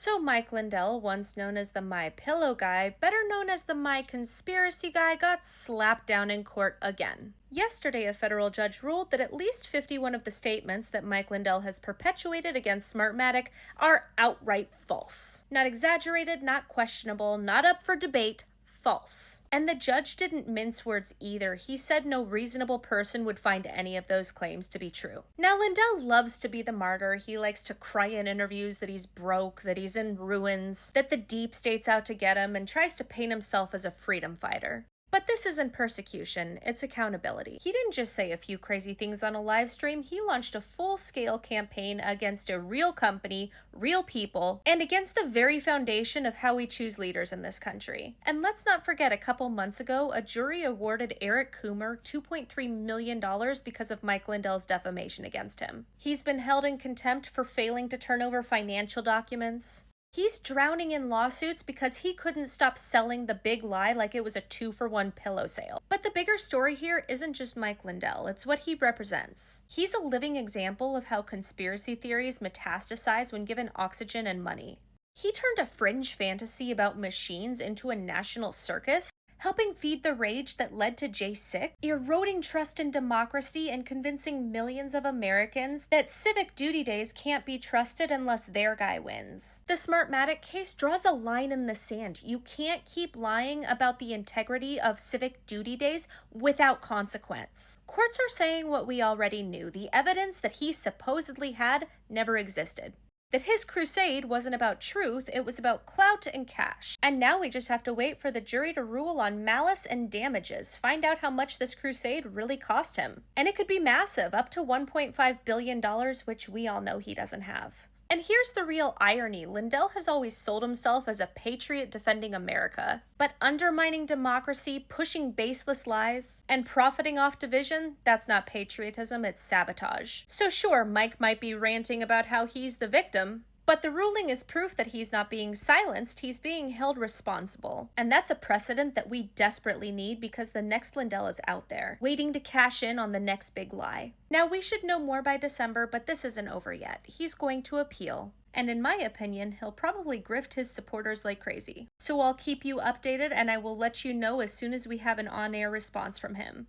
So Mike Lindell, once known as the My Pillow guy, better known as the MyConspiracy guy, got slapped down in court again. Yesterday, a federal judge ruled that at least 51 of the statements that Mike Lindell has perpetuated against Smartmatic are outright false. Not exaggerated, not questionable, not up for debate, false. And the judge didn't mince words either. He said no reasonable person would find any of those claims to be true. Now, Lindell loves to be the martyr. He likes to cry in interviews that he's broke, that he's in ruins, that the deep state's out to get him, and tries to paint himself as a freedom fighter. But this isn't persecution, it's accountability. He didn't just say a few crazy things on a live stream, he launched a full-scale campaign against a real company, real people, and against the very foundation of how we choose leaders in this country. And let's not forget, a couple months ago, a jury awarded Eric Coomer $2.3 million because of Mike Lindell's defamation against him. He's been held in contempt for failing to turn over financial documents. He's drowning in lawsuits because he couldn't stop selling the big lie like it was a 2-for-1 pillow sale. But the bigger story here isn't just Mike Lindell, it's what he represents. He's a living example of how conspiracy theories metastasize when given oxygen and money. He turned a fringe fantasy about machines into a national circus, helping feed the rage that led to J6, eroding trust in democracy and convincing millions of Americans that civic duty days can't be trusted unless their guy wins. The Smartmatic case draws a line in the sand. You can't keep lying about the integrity of civic duty days without consequence. Courts are saying what we already knew. The evidence that he supposedly had never existed. That his crusade wasn't about truth, it was about clout and cash. And now we just have to wait for the jury to rule on malice and damages, find out how much this crusade really cost him. And it could be massive, up to $1.5 billion, which we all know he doesn't have. And here's the real irony. Lindell has always sold himself as a patriot defending America. But undermining democracy, pushing baseless lies, and profiting off division, that's not patriotism, it's sabotage. So sure, Mike might be ranting about how he's the victim, but the ruling is proof that he's not being silenced, he's being held responsible. And that's a precedent that we desperately need because the next Lindell is out there, waiting to cash in on the next big lie. Now, we should know more by December, but this isn't over yet. He's going to appeal. And in my opinion, he'll probably grift his supporters like crazy. So I'll keep you updated and I will let you know as soon as we have an on-air response from him.